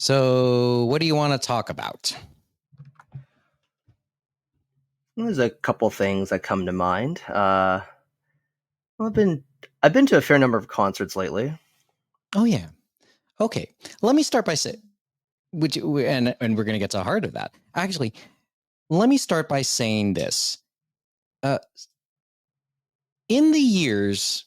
So, what do you want to talk about? There's a couple things that come to mind. Well, I've been to a fair number of concerts lately. Oh yeah. Okay. Let me start by saying, and we're going to get to the heart of that. Actually, let me start by saying this. Uh, in the years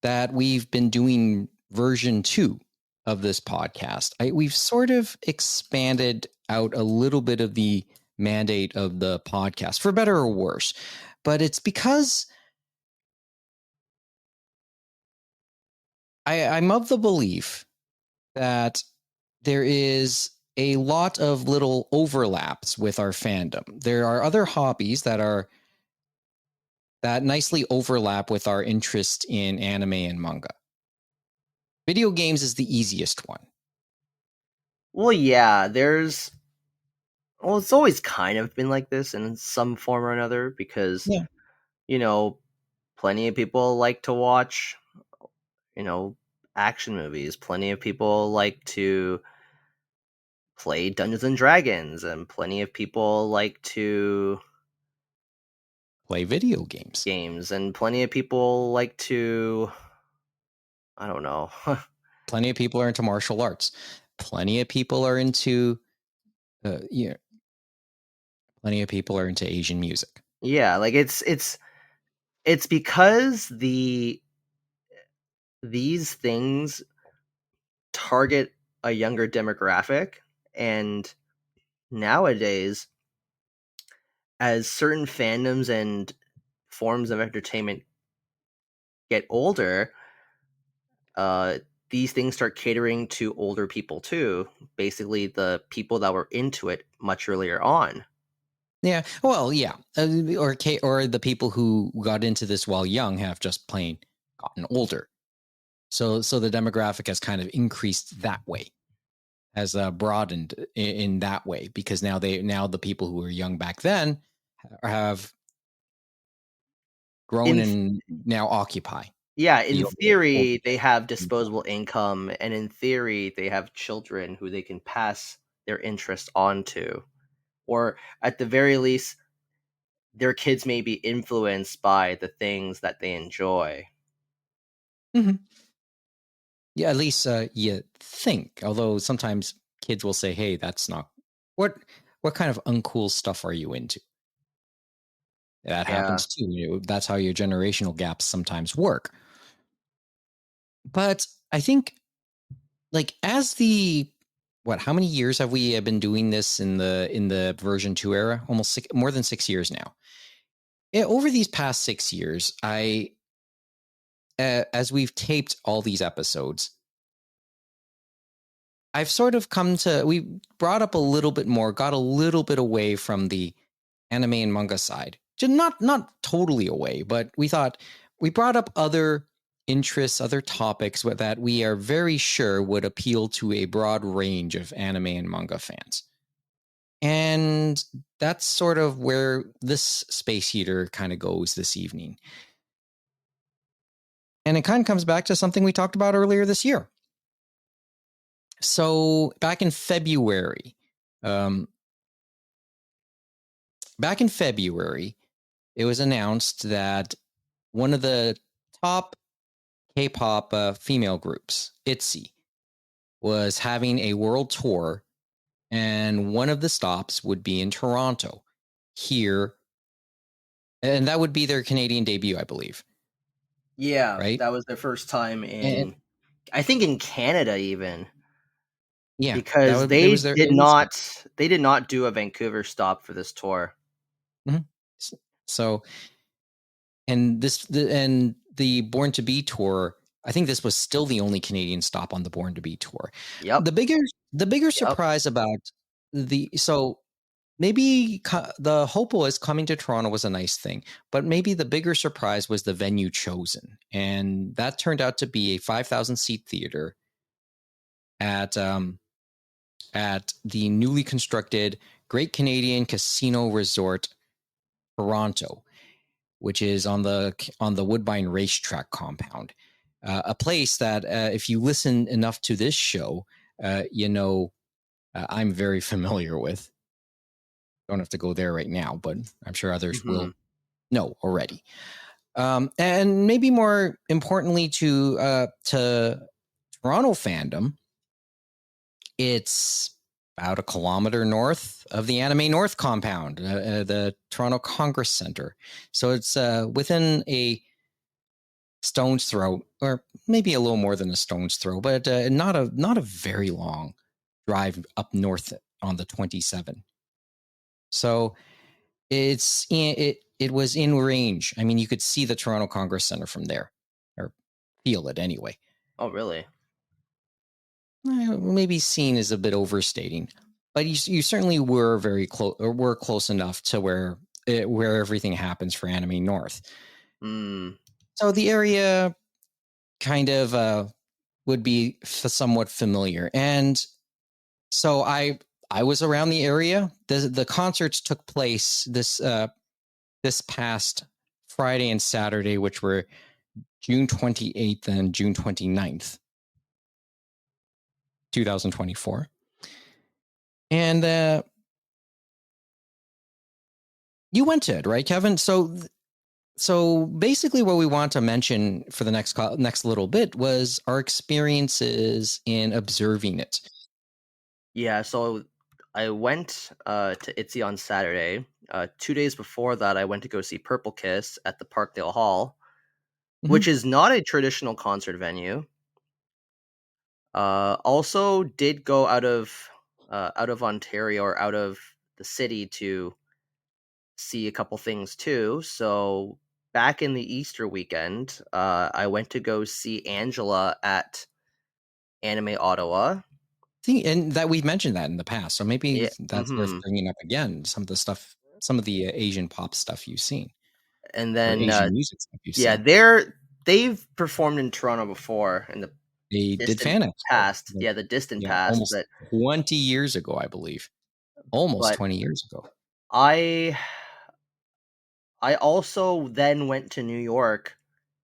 that we've been doing version 2 of this podcast, we've sort of expanded out a little bit of the mandate of the podcast, for better or worse. But it's because I'm of the belief that there is a lot of little overlaps with our fandom. There are other hobbies that nicely overlap with our interest in anime and manga. Video games is the easiest one. Well, yeah, it's always kind of been like this in some form or another because, Yeah. you know, plenty of people like to watch, you know, action movies. Plenty of people like to play Dungeons and Dragons, and plenty of people like to Play video games. games, and plenty of people like to, I don't know. Plenty of people are into martial arts. Plenty of people are into, plenty of people are into Asian music. Yeah, like it's because these things target a younger demographic, and nowadays, as certain fandoms and forms of entertainment get older, uh these things start catering to older people too, basically the people that were into it much earlier on. Yeah, well, yeah, or the people who got into this while young have just plain gotten older. So the demographic has kind of increased that way, has broadened in that way, because now the people who were young back then have grown in and now occupy Yeah, the in old theory they have disposable income, and in theory they have children who they can pass their interest on to, or at the very least their kids may be influenced by the things that they enjoy. Mm-hmm. Yeah, at least you think. Although sometimes kids will say, "Hey, that's not what kind of uncool stuff are you into?" That Yeah. happens too. That's how your generational gaps sometimes work. But I think, like, as the how many years have we been doing this in the version 2 era? Almost more than 6 years now. Yeah, over these past 6 years, as we've taped all these episodes, I've sort of we brought up a little bit more, got a little bit away from the anime and manga side. Not totally away, but we brought up other interests, other topics that we are very sure would appeal to a broad range of anime and manga fans. And that's sort of where this space heater kind of goes this evening. And it kind of comes back to something we talked about earlier this year. So back in February, um, it was announced that one of the top K-pop female groups, ITZY, was having a world tour, and one of the stops would be in Toronto, here, and that would be their Canadian debut, I believe. Yeah, Right? that was their first time And I think in Canada even, yeah, because it was their it was they did not do a Vancouver stop for this tour. mm-hmm. So, and the Born to Be tour, I think this was still the only Canadian stop on the Born to Be tour. Yep. The bigger Yep. surprise about maybe the hope was coming to Toronto was a nice thing, but maybe the bigger surprise was the venue chosen, and that turned out to be a 5,000 seat theater at the newly constructed Great Canadian Casino Resort, Toronto, which is on the Woodbine Racetrack compound, a place that if you listen enough to this show, you know I'm very familiar with. Don't have to go there right now, but I'm sure others will know already. And maybe more importantly to Toronto fandom, it's about a kilometer north of the Anime North compound, the Toronto Congress Center. So it's within a stone's throw, or maybe a little more than a stone's throw, but not a very long drive up north on the 27. So it was in range. I mean, you could see the Toronto Congress Center from there, or feel it anyway. Oh, really? Maybe seen is a bit overstating, but you certainly were very close, or were close enough to where everything happens for Anime North. So the area kind of would be somewhat familiar, and so I was around the area. The concerts took place this past Friday and Saturday, which were June 28th and June 29th, 2024. And you went to it, right, Kevin? So basically what we want to mention for the next little bit was our experiences in observing it. Yeah, so I went to ITZY on Saturday. 2 days before that, I went to go see Purple Kiss at the Parkdale Hall, which is not a traditional concert venue. Also did go out of Ontario, or out of the city, to see a couple things too. So back in the Easter weekend, I went to go see Angela at Anime Ottawa. And that we've mentioned that in the past, so maybe that's worth Mm-hmm. bringing up again. Some of the Asian pop stuff you've seen, And or then Asian music stuff you've yeah, seen. they've performed in Toronto before in the They did distant Fan Expo, past. Yeah, the distant yeah, past. almost 20 years ago, I believe. Almost But 20 years ago. I also then went to New York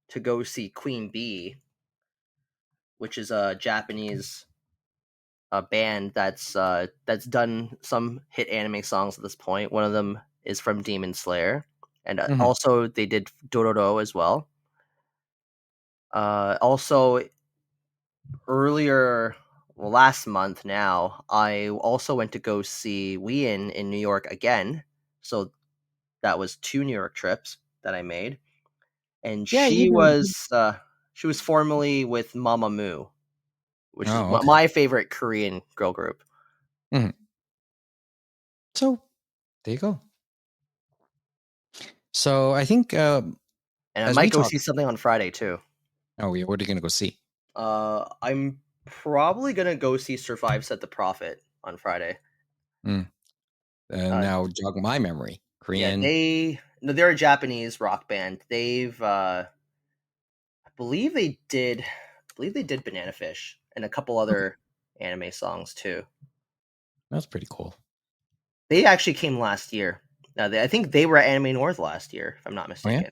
to go see Queen Bee, which is a Japanese band that's done some hit anime songs at this point. One of them is from Demon Slayer, and also they did Dororo as well. Also, last month now, I also went to go see Wien in New York again. So that was 2 New York trips that I made, and Yeah, she was formerly with Mamamoo, which is okay. my favorite Korean girl group. So there you go. So I think And I as might we go talk. see something on Friday too. Oh yeah, what are you gonna go see? I'm probably gonna go see Survive Set the Prophet on Friday. Now jog my memory. Yeah, Korean. they're a Japanese rock band. I believe they did Banana Fish and a couple other anime songs too. That's pretty cool. They actually came last year. I think they were at Anime North last year, if I'm not mistaken.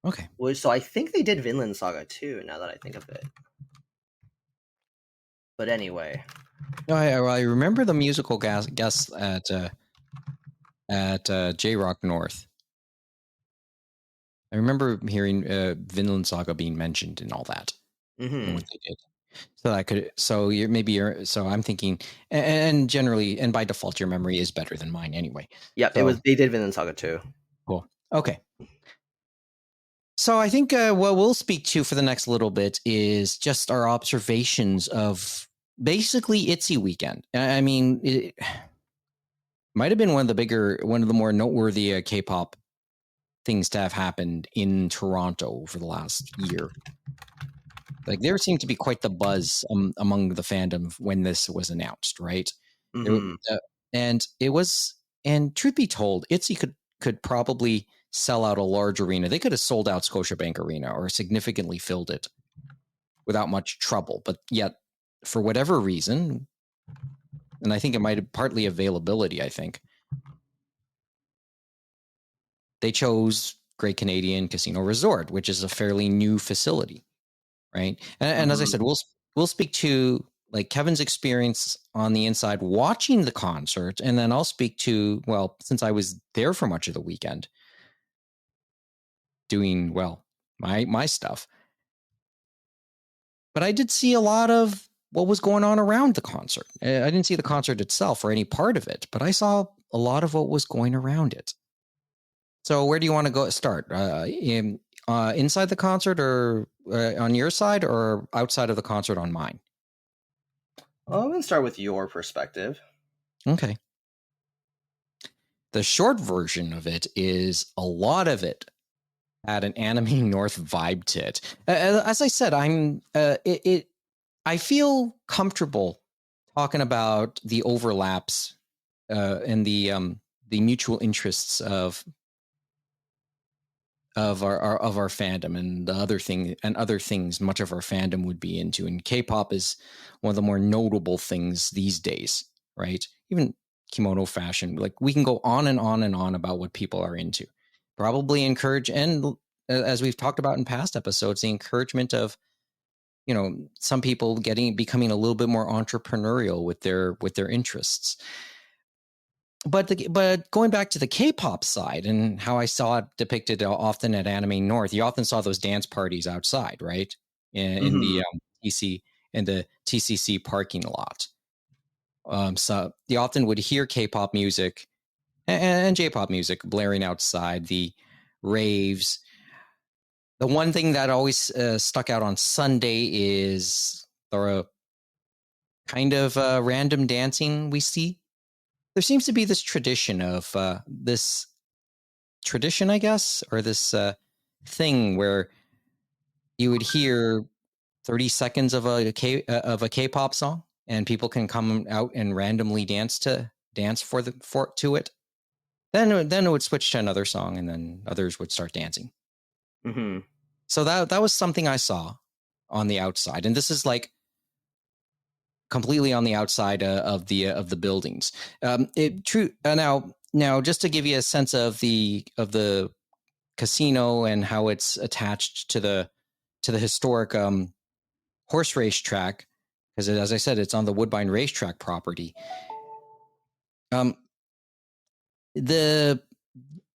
Oh, yeah? Okay. So I think they did Vinland Saga too, now that I think of it. But anyway. No, I remember the musical guests at J Rock North. I remember hearing Vinland Saga being mentioned and all that, and what they did. So I'm thinking, and generally, and by default, your memory is better than mine anyway. Yep, they did Vinland Saga too. Cool. Okay. So I think what we'll speak to for the next little bit is just our observations of basically ITZY weekend. I mean, it might have been one of the more noteworthy K-pop things to have happened in Toronto for the last year. Like there seemed to be quite the buzz among the fandom when this was announced, right? And it was, and truth be told, ITZY could probably sell out a large arena. They could have sold out Scotiabank Arena or significantly filled it without much trouble. But yet, for whatever reason, and I think it might have partly availability, I think, they chose Great Canadian Casino Resort, which is a fairly new facility, right? And as I said, we'll speak to like Kevin's experience on the inside watching the concert, and then I'll speak to, well, since I was there for much of the weekend doing, well, my stuff. But I did see a lot of what was going on around the concert. I didn't see the concert itself or any part of it, but I saw a lot of what was going around it. So where do you want to go start? Inside the concert, or on your side, or outside of the concert on mine? I'm going to start with your perspective. Okay. The short version of it is a lot of it had an Anime North vibe to it. As I said, I feel comfortable talking about the overlaps and the mutual interests of our fandom, and the other things much of our fandom would be into. And K-pop is one of the more notable things these days, right? Even kimono fashion, like we can go on and on and on about what people are into. Probably encourage, and as we've talked about in past episodes, the encouragement of, you know, some people becoming a little bit more entrepreneurial with their interests. But going back to the K-pop side and how I saw it depicted often at Anime North, you often saw those dance parties outside, right? In the TCC parking lot. So you often would hear K-pop music and J-pop music blaring outside the raves. The one thing that always stuck out on Sunday is the kind of random dancing we see. There seems to be this tradition of this tradition, I guess, or this thing where you would hear 30 seconds of a K-pop song, and people can come out and randomly dance to it. Then it would switch to another song, and then others would start dancing. Mm-hmm. So that was something I saw on the outside, and this is like completely on the outside of the buildings. Now, just to give you a sense of the casino and how it's attached to the historic horse race track, because as I said, it's on the Woodbine racetrack property. The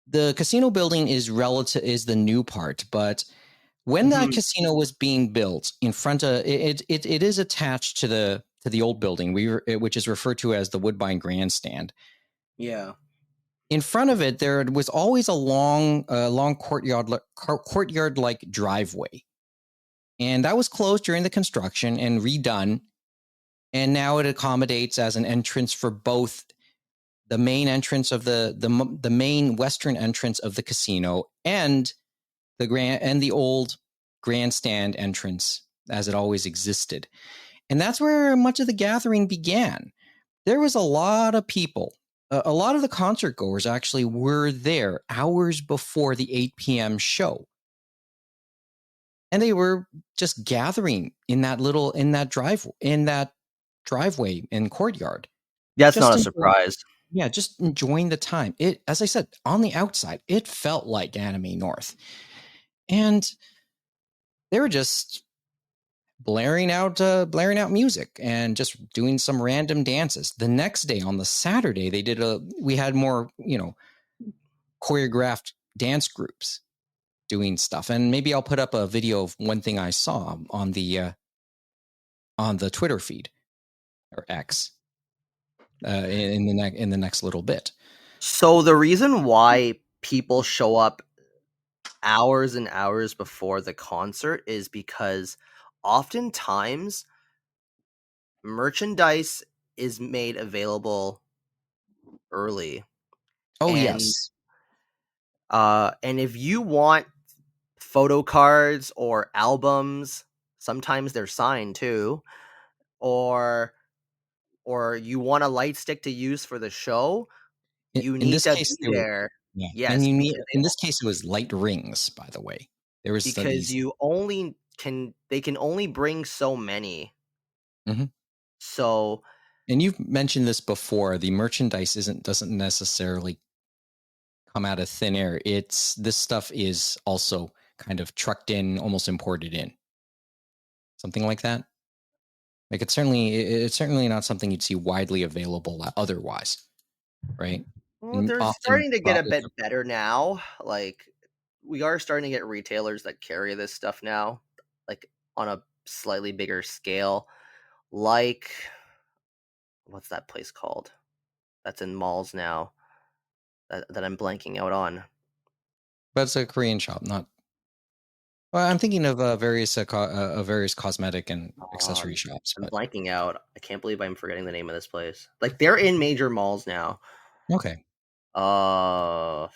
casino building is the new part, but when that casino was being built in front of it, it is attached to the old building, which is referred to as the Woodbine Grandstand. Yeah. In front of it, there was always a long courtyard-like driveway, and that was closed during the construction and redone. And now it accommodates as an entrance for both the main entrance of the main western entrance of the casino and the old grandstand entrance as it always existed. And that's where much of the gathering began. There was a lot of people. A lot of the concert goers actually were there hours before the 8 p.m. show. And they were just gathering in that driveway and courtyard. That's not a surprise. Yeah, just enjoying the time. It, as I said, on the outside, it felt like Anime North. And they were just blaring out music and just doing some random dances. The next day, on the Saturday, we had more, choreographed dance groups doing stuff. And maybe I'll put up a video of one thing I saw on the Twitter feed, or X, in the next little bit. So the reason why people show up hours and hours before the concert is because oftentimes merchandise is made available early. Oh, and yes. and if you want photo cards or albums, sometimes they're signed too, or you want a light stick to use for the show, you In need this to case, be there. yeah. And Yes, in this case, it was light rings, by the way. There was because these. they can only bring so many. Mm-hmm. So, and you've mentioned this before, the merchandise doesn't necessarily come out of thin air. This stuff is also kind of trucked in, almost imported in. Something like that? Like it's certainly not something you'd see widely available otherwise, right? Well, And they're often, starting to get a bit better now. Like, we are starting to get retailers that carry this stuff now, like on a slightly bigger scale. Like, what's that place called? That's in malls now. That I'm blanking out on. but it's a Korean shop, not. Well, I'm thinking of various cosmetic and accessory shops, I'm but blanking out. I can't believe I'm forgetting the name of this place. Like, they're in major malls now. okay. Uh,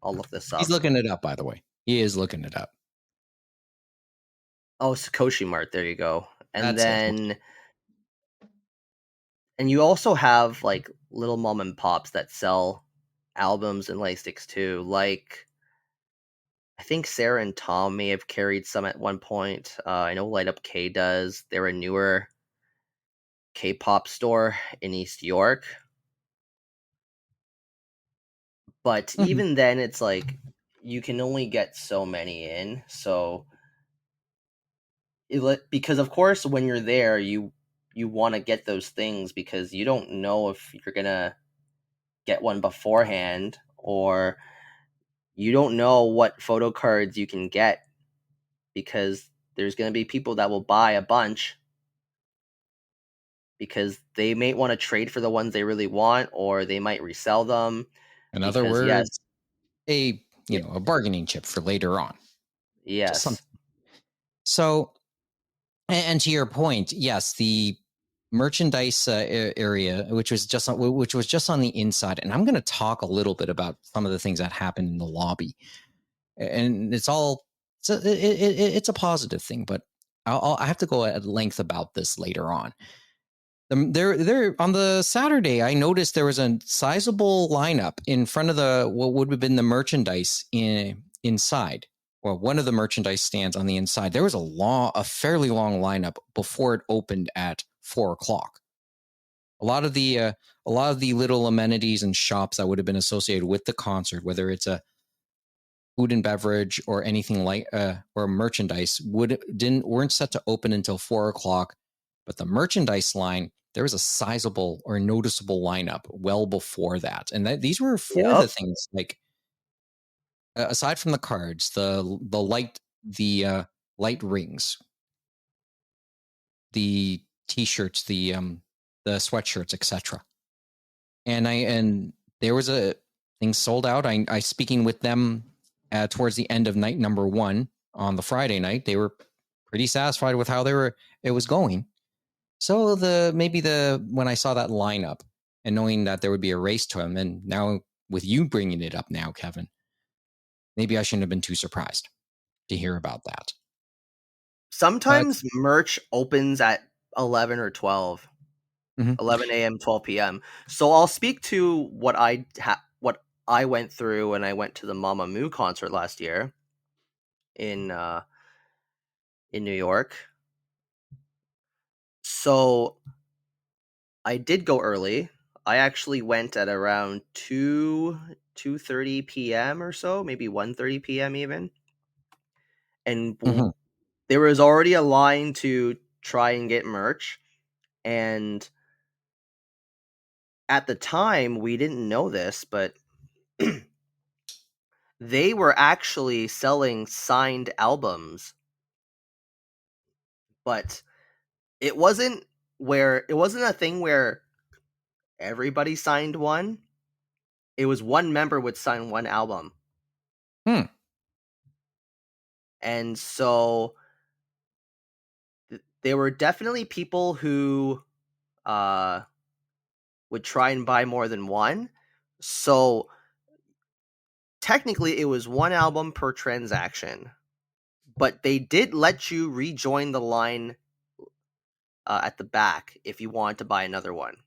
I'll look this He's up. looking it up, by the way. He is looking it up. Oh, Sakoshi Mart. There you go. And That's it. Okay. then, and you also have like little mom and pops that sell albums and laysticks too. Like, I think Sarah and Tom may have carried some at one point. I know Light Up K does. They're a newer K-pop store in East York. But Mhm. even then, it's like you can only get so many in. So, because of course, when you're there, you want to get those things because you don't know if you're gonna get one beforehand, or you don't know what photo cards you can get because there's going to be people that will buy a bunch because they may want to trade for the ones they really want, or they might resell them In other because yes, words, a yeah, a bargaining chip for later on. Just yes, something. So, and to your point, yes, the merchandise area, which was just on the inside, and I'm going to talk a little bit about some of the things that happened in the lobby, and it's a positive thing, but I have to go at length about this later on. There on the Saturday, I noticed there was a sizable lineup in front of the what would have been the merchandise inside. Well, one of the merchandise stands on the inside. There was a fairly long lineup before it opened at 4 o'clock. A lot of the uh, a lot of the little amenities and shops that would have been associated with the concert, whether it's a food and beverage or anything like or merchandise, weren't set to open until 4 o'clock. But the merchandise line, there was a sizable or noticeable lineup well before that, and these were for the yep, things like aside from the cards, the light rings, the t-shirts, the sweatshirts, etc. And there was a thing sold out. I speaking with them towards the end of night number one on the Friday night. They were pretty satisfied with how it was going. So the when I saw that lineup and knowing that there would be a race to him, and now with you bringing it up now, Kevin, maybe I shouldn't have been too surprised to hear about that. But sometimes merch opens at 11 or 12, mhm, 11 a.m., 12 p.m. So I'll speak to what I went through when I went to the Mamamoo concert last year in in New York. So I did go early. I actually went at around 2:30 p.m. or so, maybe 1:30 p.m. even. And mhm. there was already a line to try and get merch, and at the time we didn't know this, but they were actually selling signed albums, but it wasn't a thing where everybody signed one. It was one member would sign one album. Hmm. And so there were definitely people who uh, would try and buy more than one. So technically, it was one album per transaction, but they did let you rejoin the line at the back if you wanted to buy another one.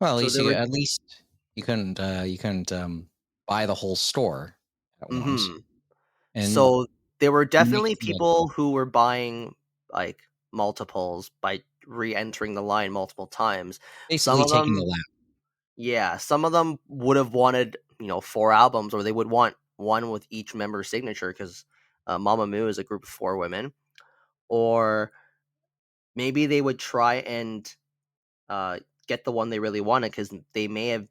Well, So there were, at least you couldn't buy the whole store at once, hmm and so there were makes definitely sense. people who were buying like multiples by re-entering the line multiple times. Some Basically of taking the them, lap. yeah, some of them would have wanted, four albums, or they would want one with each member's signature because Mamamoo is a group of four women. Or maybe they would try and uh, get the one they really wanted, because they may have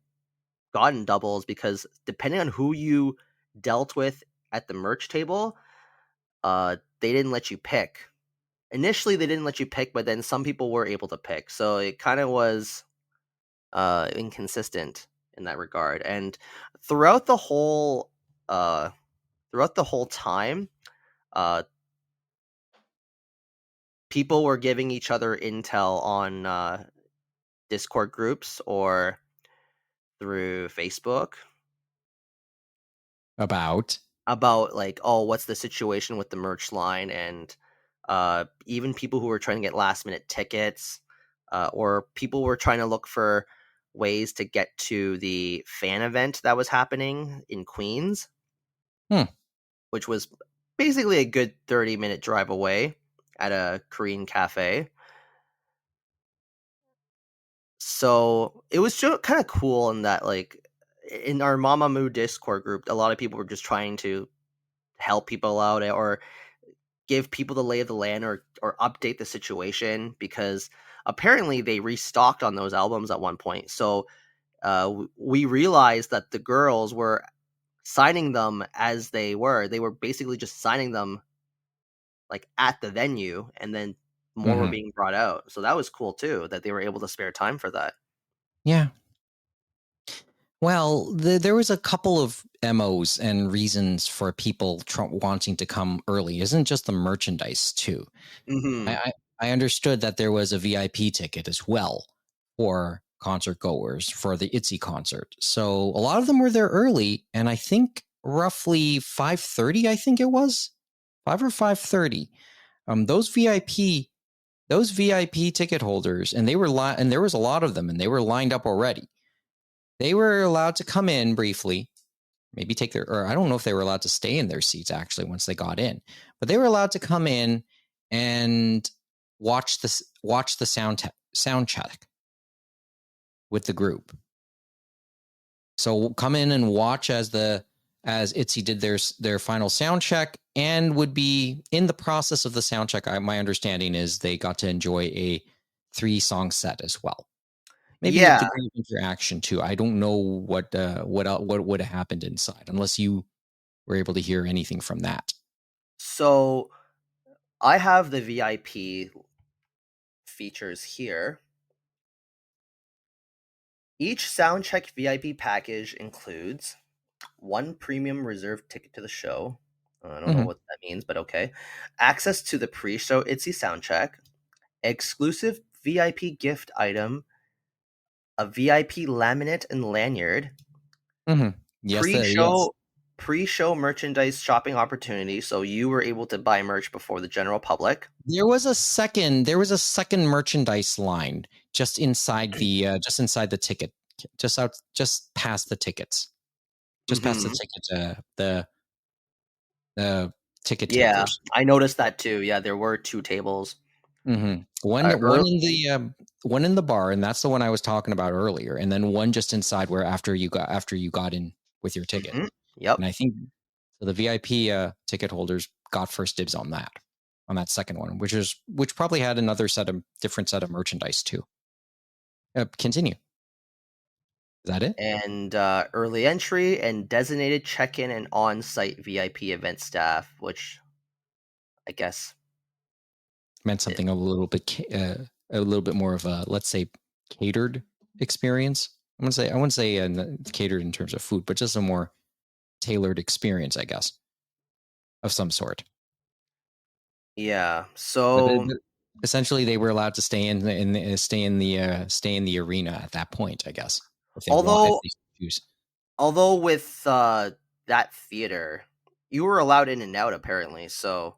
gotten doubles, because depending on who you dealt with at the merch table, they didn't let you pick. Initially, they didn't let you pick, but then some people were able to pick. So it kind of was inconsistent in that regard. And throughout the whole uh, time, uh, people were giving each other intel on Discord groups or through Facebook About. about, like, oh, what's the situation with the merch line, and even people who were trying to get last minute tickets, or people were trying to look for ways to get to the fan event that was happening in Queens, Hmm. which was basically a good 30-minute drive away at a Korean cafe. So it was kind of cool in that, like, in our Mamamoo Discord group, a lot of people were just trying to help people out, or give people the lay of the land, or update the situation, because apparently they restocked on those albums at one point. So we realized that the girls were signing them as they were basically just signing them like at the venue, and then more were Hmm. being brought out. So that was cool too, that they were able to spare time for that. Yeah. Well, there was a couple of MOs and reasons for people wanting to come early. Isn't just the merchandise too. I, Hmm. I I understood that there was a VIP ticket as well for concert goers for the ITZY concert. So a lot of them were there early, and I think roughly 5:30. I think it was 5 or 5:30. Those VIP ticket holders, and and there was a lot of them, and they were lined up already. They were allowed to come in briefly, maybe take their, or I don't know if they were allowed to stay in their seats actually once they got in, but they were allowed to come in and watch the sound check with the group. So come in and watch as ITZY did their final sound check, and would be in the process of the sound check. My understanding is they got to enjoy a 3-song set as well. Maybe a Yeah. degree of interaction too. I don't know what would have happened inside, unless you were able to hear anything from that. So I have the VIP features here. Each soundcheck VIP package includes one premium reserved ticket to the show. I don't know Mm-hmm. what that means, but okay. Access to the pre-show ITZY soundcheck, exclusive VIP gift item, a VIP laminate and lanyard, Mm-hmm. Yes. pre-show pre-show merchandise shopping opportunity, so you were able to buy merch before the general public. There was a second merchandise line just inside the ticket, just past the tickets, just past the Hmm. ticket, the ticket Yeah, takers. I noticed that too. Yeah, there were two tables. Mm-hmm. One Uh, one ear- in the one in the bar, and that's the one I was talking about earlier, and then one just inside where after you got in with your ticket. mhm, Yep. And I think so the VIP ticket holders got first dibs on that second one, which probably had another different set of merchandise too. Continue. Is that it? And early entry and designated check-in and on-site VIP event staff, which I guess Meant it, something a little bit more of a, let's say, catered experience. I wouldn't say catered in terms of food, but just a more tailored experience, I guess, of some sort. yeah. But, So essentially, they were allowed to stay in the arena at that point, I guess, if although they choose. although with that theater, you were allowed in and out apparently, so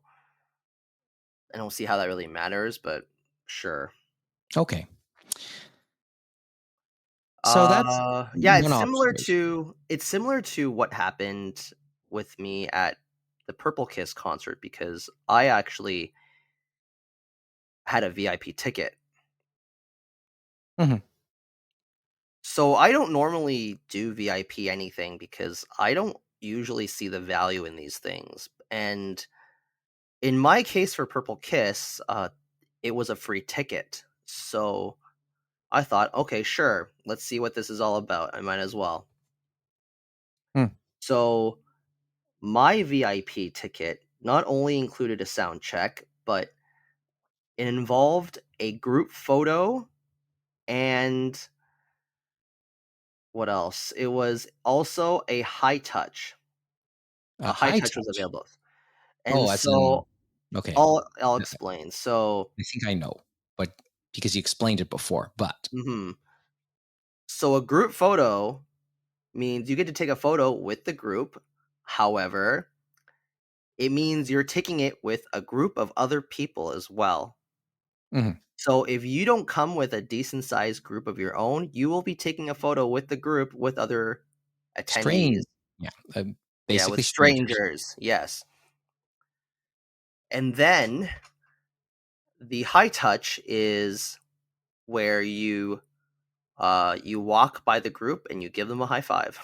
I don't see how that really matters, but sure. Okay, so that's Yeah, one observation. it's similar to what happened with me at the Purple Kiss concert, because I actually had a VIP ticket. Hmm. So I don't normally do VIP anything, because I don't usually see the value in these things. And in my case for Purple Kiss, it was a free ticket. So I thought, okay, sure, let's see what this is all about. I might as well. Hmm. So my VIP ticket not only included a sound check, but it involved a group photo and what else? It was also a high touch. A A high high touch was touch. available. And Oh, as in so okay. I'll I explain. So, think I know, but because you explained it before. But mhm. So a group photo means you get to take a photo with the group. However, it means you're taking it with a group of other people as well. mhm. So if you don't come with a decent sized group of your own, you will be taking a photo with the group with other attendees. Strange. Yeah, Yeah, with basically strangers. strangers. Yes. And then the high touch is where you walk by the group and you give them a high five.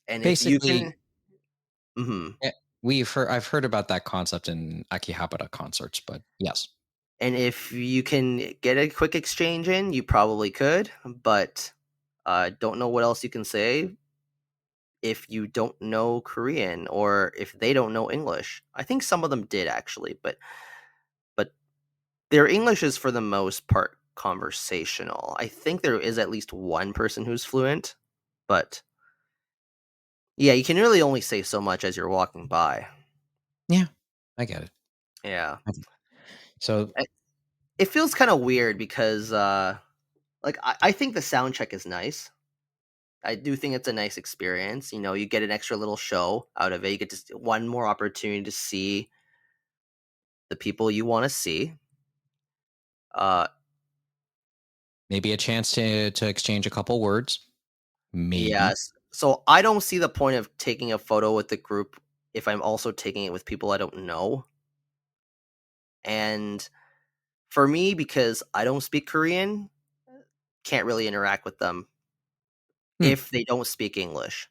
And if you can Basically, mhm. I've heard about that concept in Akihabara concerts, but yes. And if you can get a quick exchange in, you probably could, but don't know what else you can say if you don't know Korean or if they don't know English. I think some of them did actually, but their English is for the most part conversational. I think there is at least one person who's fluent, but yeah, you can really only say so much as you're walking by. Yeah, I get it. Yeah. Okay. So I- It feels kind of weird because like I think the sound check is nice. I do think it's a nice experience. You know, you get an extra little show out of it. You get just one more opportunity to see the people you want to see. Uh, maybe a chance to exchange a couple words. Maybe. yes. So I don't see the point of taking a photo with the group if I'm also taking it with people I don't know. And for me, because I don't speak Korean, can't really interact with them Hmm. if they don't speak English.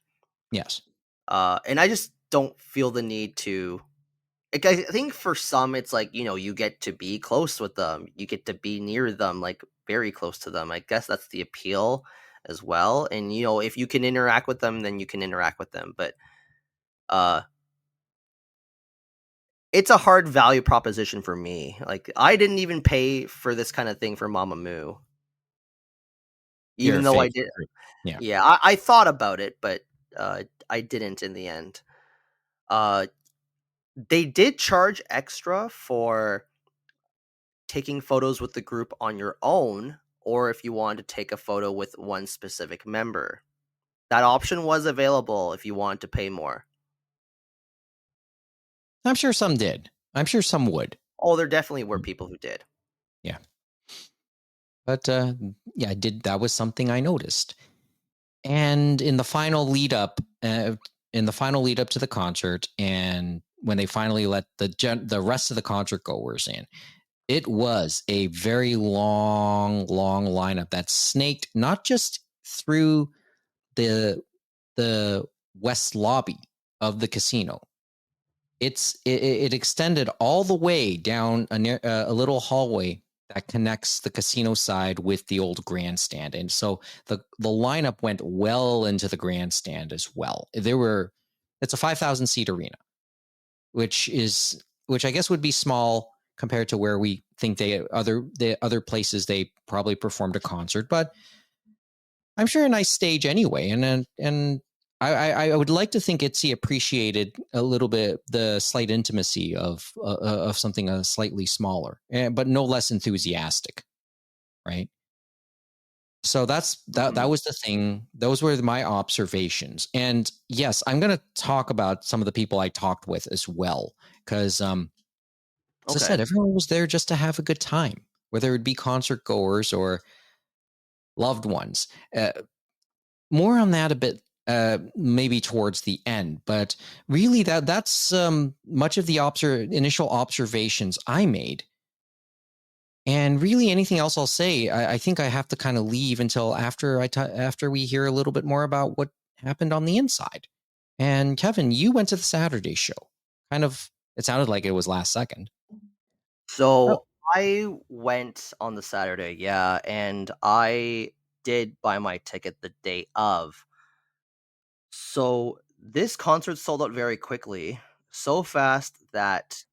Yes. And I just don't feel the need to. Like, I think for some, it's like, you know, you get to be close with them. You get to be near them, like very close to them. I guess that's the appeal as well. And, you know, if you can interact with them, then you can interact with them. But uh, it's a hard value proposition for me. Like, I didn't even pay for this kind of thing for Mamamoo, You're even a though I fake. did. Yeah. Yeah, I thought about it, but I didn't in the end. Uh, they did charge extra for taking photos with the group on your own, or if you wanted to take a photo with one specific member. That option was available if you wanted to pay more. I'm sure some did. I'm sure some would. Oh, there definitely were people who did. Yeah. But yeah, I did. That was something I noticed. And in the final lead up to the concert, and when they finally let the rest of the concert goers in, it was a very long lineup that snaked not just through the the west lobby of the casino. It extended all the way down a little hallway that connects the casino side with the old grandstand, and so the lineup went well into the grandstand as well. It's a 5,000 seat arena, which I guess would be small compared to where we think the other places they probably performed a concert, but I'm sure a nice stage anyway, and I would like to think ITZY appreciated a little bit the slight intimacy of something slightly smaller, but no less enthusiastic, right? So that Mhm. was the thing. Those were my observations, and yes, I'm going to talk about some of the people I talked with as well, because as I Okay. said, everyone was there just to have a good time, whether it be concert goers or loved ones. More on that a bit maybe towards the end, but really that's much of the initial observations I made. And really anything else I'll say, I think I have to kind of leave until after we hear a little bit more about what happened on the inside. And Kevin, you went to the Saturday show. Kind of, it sounded like it was last second. Oh, So I went on the Saturday, yeah, and I did buy my ticket the day of. So this concert sold out very quickly, so fast that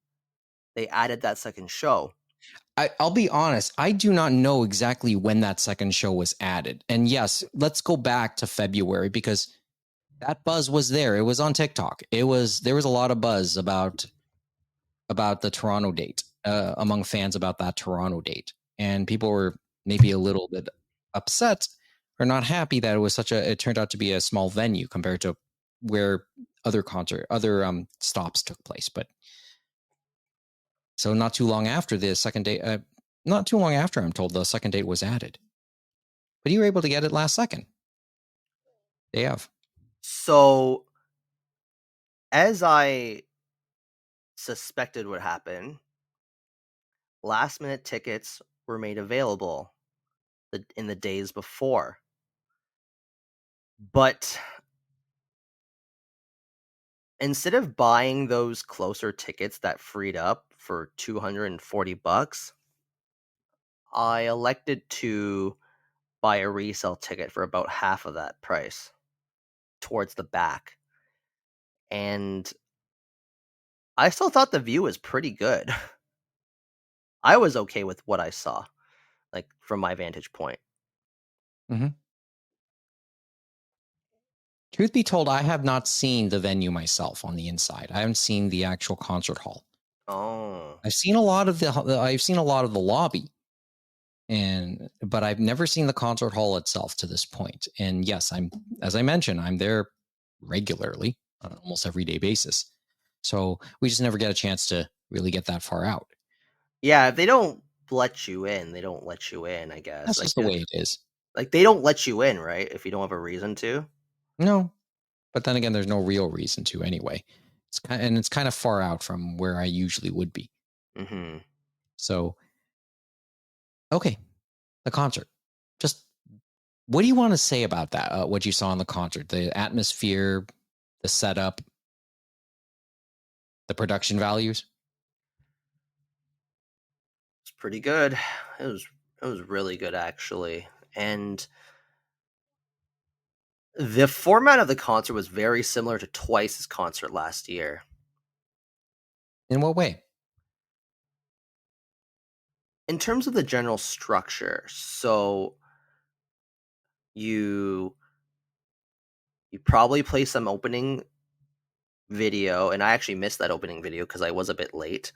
they added that second show. I'll be honest, I do not know exactly when that second show was added. And yes, let's go back to February because that buzz was there. It was on TikTok. There was a lot of buzz about the Toronto date among fans about that Toronto date, and people were maybe a little bit upset or not happy that it turned out to be a small venue compared to where other stops took place. But so not too long after the second date, not too long after, I'm told the second date was added. But you were able to get it last second. Day of. So as I suspected would happen, last minute tickets were made available in the days before. But instead of buying those closer tickets that freed up for $240, I elected to buy a resale ticket for about half of that price towards the back. And I still thought the view was pretty good. I was okay with what I saw, like from my vantage point. Mm-hmm. Truth be told, I have not seen the venue myself on the inside. I haven't seen the actual concert hall. Oh. I've seen a lot of the lobby, but I've never seen the concert hall itself to this point. And yes, as I mentioned, I'm there regularly on an almost everyday basis. So we just never get a chance to really get that far out. Yeah, if they don't let you in, they don't let you in, I guess. That's just the way it is. Like they don't let you in, right? If you don't have a reason to. No, but then again, there's no real reason to anyway. It's kind of far out from where I usually would be. Mm-hmm. So, okay, the concert. Just what do you want to say about that? What you saw in the concert, the atmosphere, the setup, the production values. It's pretty good. It was really good actually. And the format of the concert was very similar to Twice's concert last year. In what way? In terms of the general structure, so you probably play some opening video, and I actually missed that opening video because I was a bit late.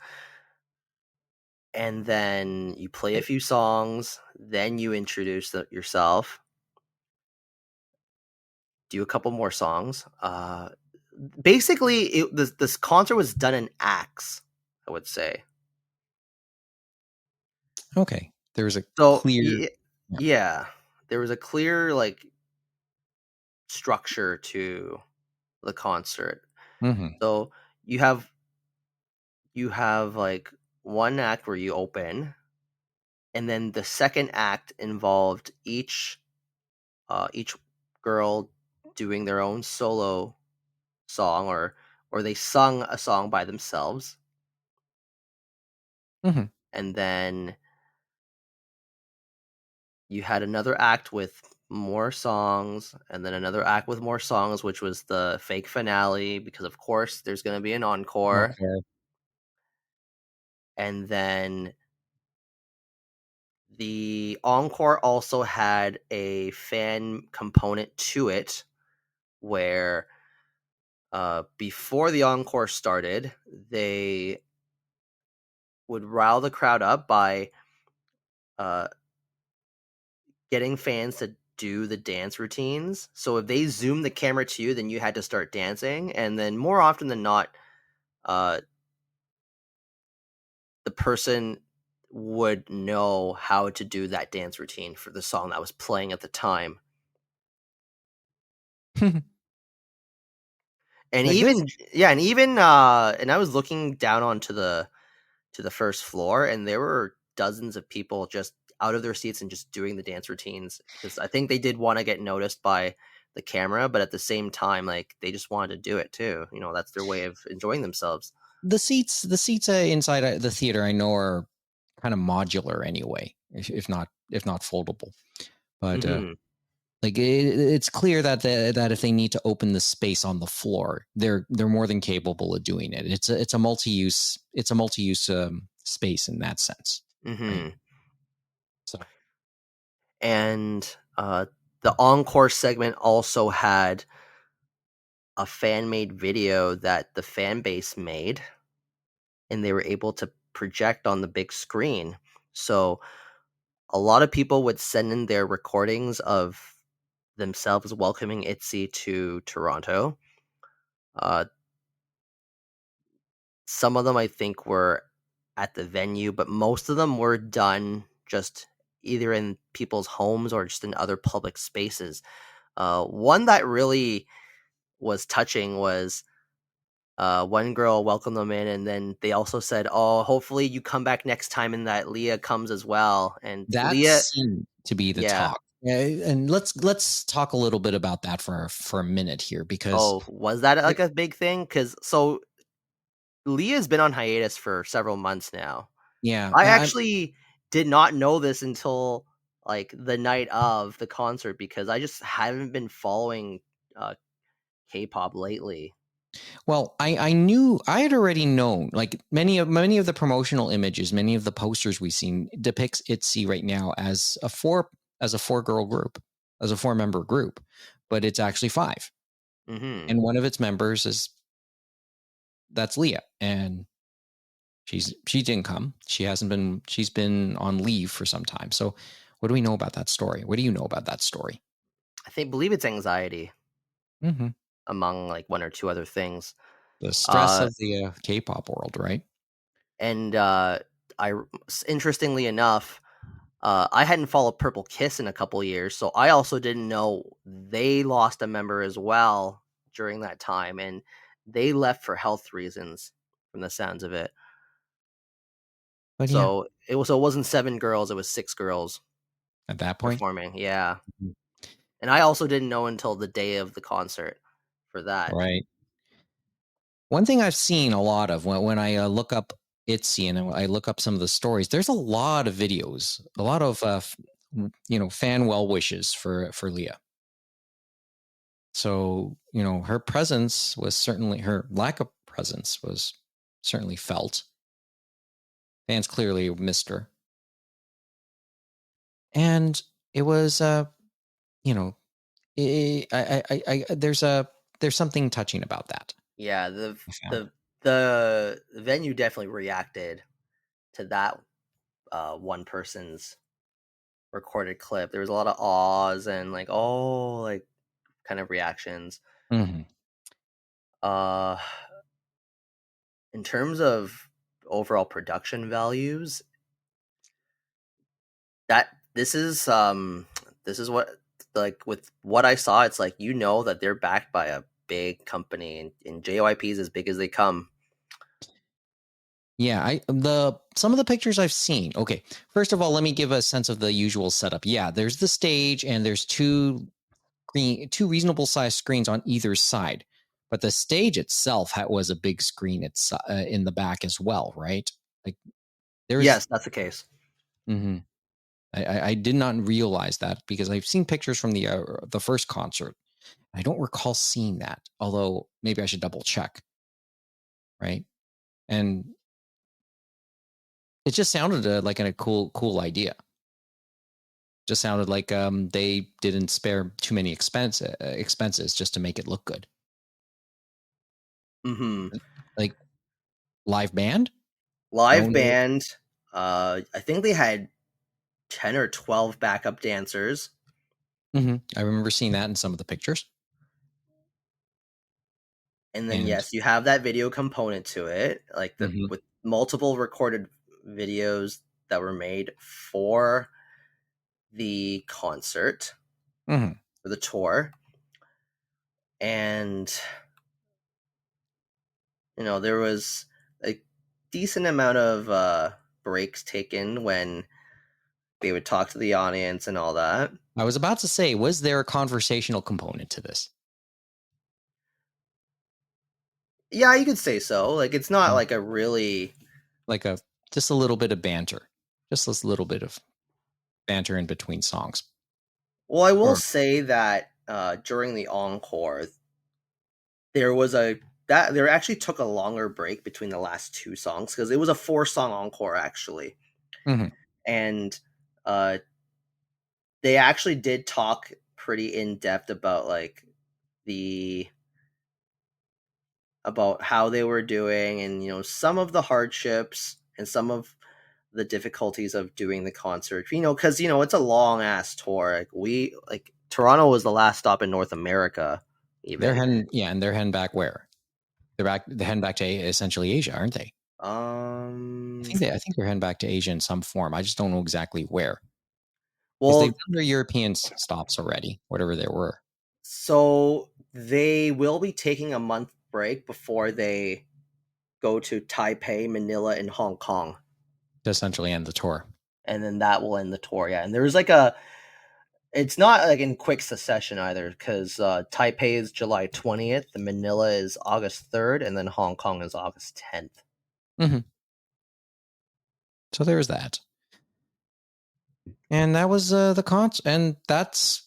And then you play a few songs, then you introduce yourself, do a couple more songs. Basically, this concert was done in acts, I would say. Okay, there was a So clear. yeah, there was a clear like structure to the concert. Mm-hmm. So you have like one act where you open, and then the second act involved each girl doing their own solo song, or they sung a song by themselves. Mm-hmm. And then you had another act with more songs, and then another act with more songs, which was the fake finale, because of course there's going to be an encore. Okay. And then the encore also had a fan component to it, where before the encore started, they would rile the crowd up by uh, getting fans to do the dance routines. So if they zoomed the camera to you, then you had to start dancing. And then more often than not, uh, the person would know how to do that dance routine for the song that was playing at the time. And Like this. even yeah, and I was looking down onto the first floor, and there were dozens of people just out of their seats and just doing the dance routines, because I think they did want to get noticed by the camera, but at the same time, like they just wanted to do it too. That's their way of enjoying themselves. The seats inside the theater I know are kind of modular anyway, if not foldable. But Mm-hmm. like it's clear that that if they need to open the space on the floor, they're more than capable of doing it. It's a multi-use space in that sense, right? Mm-hmm. So And the encore segment also had a fan made video that the fan base made, and they were able to project on the big screen. So a lot of people would send in their recordings of themselves welcoming ITZY to Toronto. Uh, some of them I think were at the venue, but most of them were done just either in people's homes or just in other public spaces. One that really was touching was one girl welcomed them in, and then they also said, "Oh, hopefully you come back next time, and that Leah comes as well." And that Leah, seemed to be the yeah. talk. And let's talk a little bit about that for a minute here, because Oh, was that like a big thing? Because so Leah's been on hiatus for several months now. yeah, I actually did not know this until like the night of the concert because I just haven't been following uh, K-pop lately. well, I had already known, like many of the promotional images, many of the posters we've seen depicts ITZY right now as a four girl group, as a 4-member group, but it's actually 5, Hmm. and one of its members is that's Leah, and she didn't come. She hasn't been. She's been on leave for some time. So, what do we know about that story? What do you know about that story? Believe it's anxiety Mm-hmm. among like one or two other things. The stress Uh, of the K-pop world, right? and I interestingly enough, I hadn't followed Purple Kiss in a couple years, so I also didn't know they lost a member as well during that time, and they left for health reasons, from the sounds of it. But yeah, So it wasn't 7 girls, it was 6 girls at that point, performing, yeah. mhm, And I also didn't know until the day of the concert for that. right. One thing I've seen a lot of when I look up ITZY and I look up some of the stories, there's a lot of videos, a lot of fan well wishes for Leah. So her presence was certainly her lack of presence was certainly felt. Fans clearly missed her, and it was you know there's something touching about that. Yeah, I found. the venue definitely reacted to that one person's recorded clip. There was a lot of awes and like, oh, like kind of reactions. Mm-hmm. Uh, in terms of overall production values, that this is what, like, with what I saw, it's like, that they're backed by a big company, and JYP is as big as they come. Yeah, I the some of the pictures I've seen. Okay, first of all, let me give a sense of the usual setup. Yeah, there's the stage, and there's two reasonable sized screens on either side. But the stage itself was a big screen. It's in the back as well, right? Like there's. Yes, that's the case. Mhm. I did not realize that because I've seen pictures from the first concert. I don't recall seeing that, although maybe I should double check, right? And it just sounded like a cool idea. Just sounded like they didn't spare too many expenses just to make it look good. Hmm. Like live band? Live No. band. I think they had 10 or 12 backup dancers. Mm-hmm. I remember seeing that in some of the pictures. And then And yes, you have that video component to it, like the mm-hmm. with multiple recorded videos that were made for the concert, Mm-hmm. for the tour. And there was a decent amount of breaks taken when they would talk to the audience and all that. I was about to say, was there a conversational component to this? Yeah, you could say so. Like, it's not Mm. like a really. Like just a little bit of banter. Just this little bit of banter in between songs. Well, I will Or say that during the encore, there was a that there actually took a longer break between the last two songs because it was a 4-song encore actually, Mhm. and uh, they actually did talk pretty in depth about like the about how they were doing and some of the hardships and some of the difficulties of doing the concert, because it's a long ass tour. Like Toronto was the last stop in North America they're even. heading, yeah, and they're heading back where? They're heading back to essentially Asia, aren't they? um I think they're heading back to Asia in some form. I just don't know exactly where, because they've well, done their European stops already, whatever they were, so they will be taking a month break before they go to Taipei, Manila, and Hong Kong, to essentially end the tour. and then that will end the tour. Yeah, and there's like a it's not like in quick succession either, because Taipei is July 20th, and Manila is August 3rd, and then Hong Kong is August 10th. Mm-hmm. So there's that, and that was the concert, and that's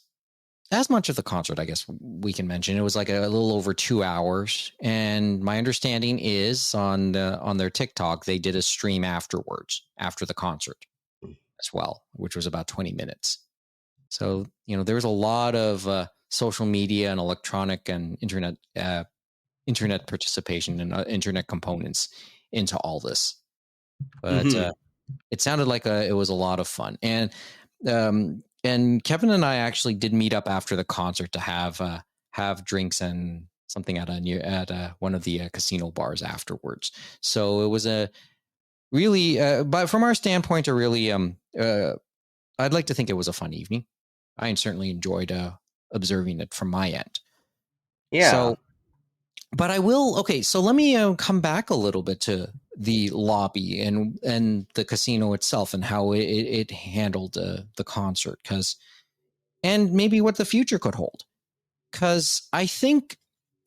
as much of the concert, I guess we can mention. It was like a little over 2 hours, and my understanding is on their TikTok they did a stream afterwards after the concert as well, which was about 20 minutes. So there was a lot of social media and electronic and internet participation and internet components into all this, but Mm-hmm. it sounded like it was a lot of fun. And Kevin and I actually did meet up after the concert to have drinks and something at one of the casino bars afterwards. So it was a really, but from our standpoint, a really I'd like to think it was a fun evening. I certainly enjoyed observing it from my end. Yeah. So, but I will. Okay, so let me come back a little bit to the lobby and the casino itself and how it handled the concert, and maybe what the future could hold. Because I think,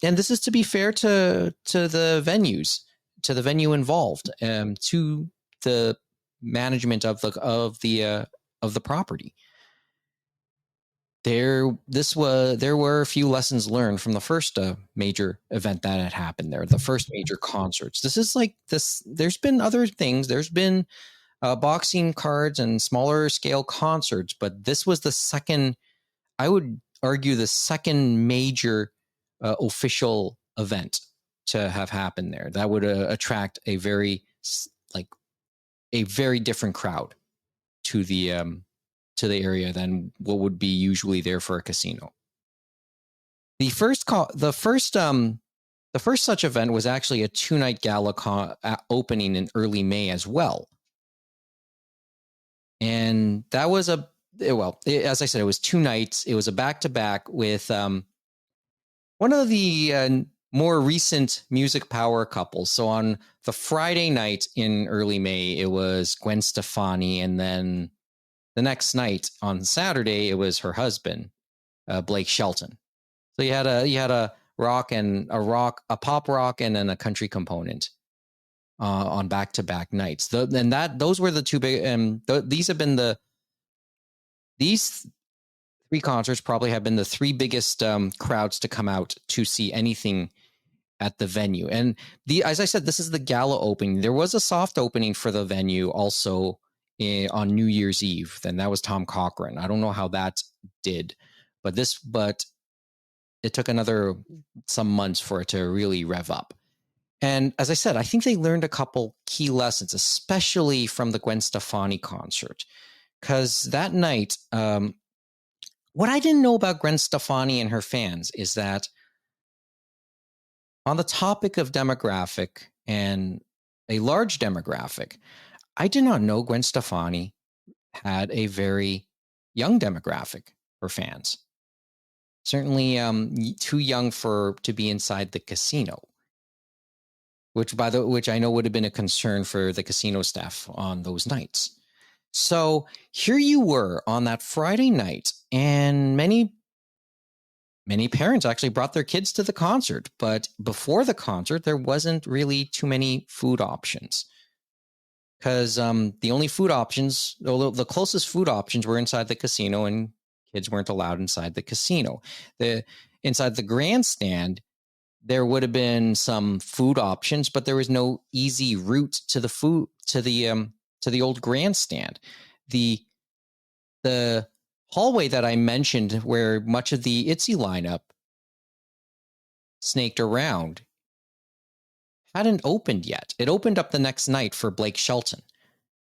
and this is to be fair to the venues, to the venue involved, to the management of the property. There were a few lessons learned from the first major event that had happened there, the first major concerts. This is like this. There's been other things. There's been boxing cards and smaller scale concerts, but this was the second. I would argue the second major official event to have happened there that would attract a like a very different crowd to the area than what would be usually there for a casino. The first such event was actually a 2-night gala opening in early May as well, and that was as I said, it was 2 nights. It was a back to back with one of the more recent music power couples. So on the Friday night in early May, it was Gwen Stefani, and then the next night on Saturday, it was her husband, Blake Shelton. So you had a a pop rock, and then a country component on back to back nights. Those were the two big. These three concerts probably have been the three biggest crowds to come out to see anything at the venue. And as I said, this is the gala opening. There was a soft opening for the venue also on New Year's Eve. Then that was Tom Cochrane. I don't know how that did, but it took some months for it to really rev up. And as I said, I think they learned a couple key lessons, especially from the Gwen Stefani concert, because that night, what I didn't know about Gwen Stefani and her fans is that on the topic of demographic and a large demographic, I did not know Gwen Stefani had a very young demographic for fans. Certainly too young to be inside the casino, which I know would have been a concern for the casino staff on those nights. So here you were on that Friday night, and many parents actually brought their kids to the concert. But before the concert, there wasn't really too many food options. because the only food options, the closest food options were inside the casino, and kids weren't allowed inside the casino. Inside the grandstand, there would have been some food options, but there was no easy route to the food to the old grandstand. The hallway that I mentioned, where much of the ITZY lineup snaked around, hadn't opened yet. It opened up the next night for Blake Shelton.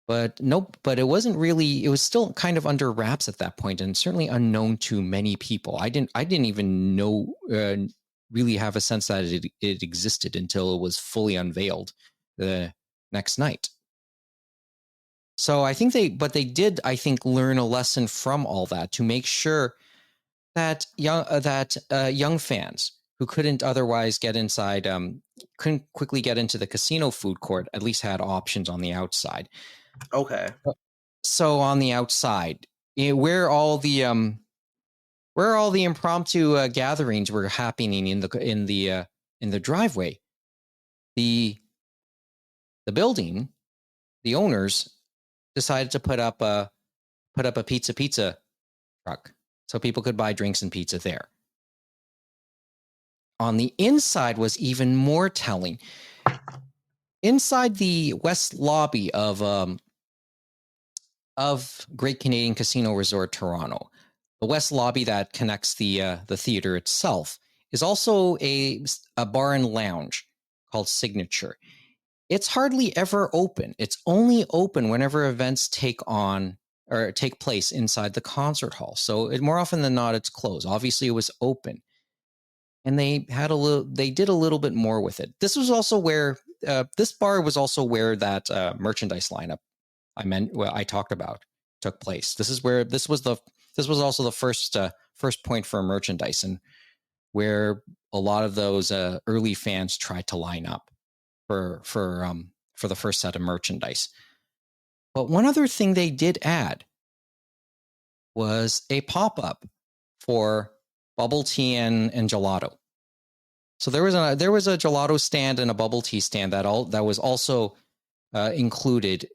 But nope, but it wasn't really, it was still kind of under wraps at that point, and certainly unknown to many people. I didn't even know, really have a sense that it existed until it was fully unveiled the next night. So I think they did, I think, learn a lesson from all that to make sure that young fans who couldn't otherwise get inside, couldn't quickly get into the casino food court, at least had options on the outside. Okay. So on the outside, where all the impromptu gatherings were happening in the driveway, the building, the owners decided to put up a pizza truck so people could buy drinks and pizza there. On the inside was even more telling. Inside the west lobby of Great Canadian Casino Resort Toronto, the west lobby that connects the theater itself, is also a bar and lounge called Signature. It's hardly ever open. It's only open whenever events take place inside the concert hall. So more often than not, it's closed. Obviously, it was open, and they did a little bit more with it. This was also where this bar was also where that merchandise lineup I talked about took place. This was also the first point for merchandise, and where a lot of those early fans tried to line up for the first set of merchandise. But one other thing they did add was a pop-up for bubble tea and gelato. So there was a gelato stand and a bubble tea stand that was also included,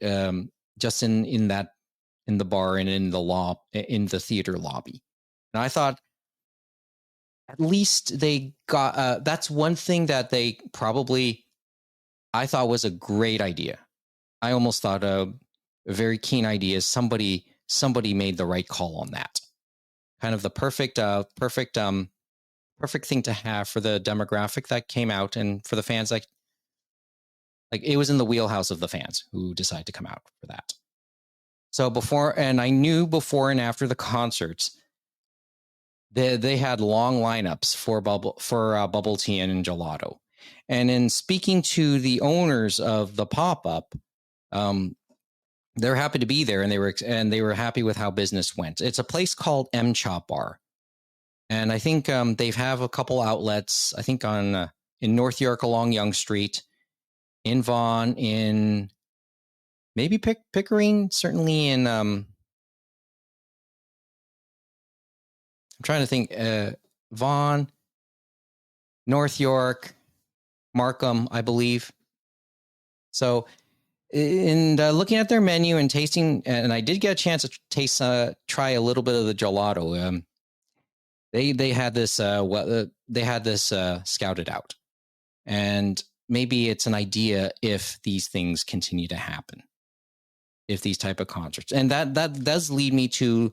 just in the bar and in the theater lobby. And I thought, at least they got that's one thing that they probably, I thought, was a great idea. I almost thought a very keen idea. Somebody made the right call on that. Kind of the perfect thing to have for the demographic that came out, and for the fans, like it was in the wheelhouse of the fans who decided to come out for that. So I knew before and after the concerts, they had long lineups for bubble tea and gelato. And in speaking to the owners of the pop-up, they're happy to be there, and they were happy with how business went. It's a place called M Chop Bar, and I think they have a couple outlets. I think in North York along Yonge Street, in Vaughan, in maybe Pickering, certainly in I'm trying to think, Vaughan, North York, Markham, I believe. So, in looking at their menu and tasting, and I did get a chance to try a little bit of the gelato. They had this scouted out, and maybe it's an idea if these things continue to happen, if these type of concerts, and that does lead me to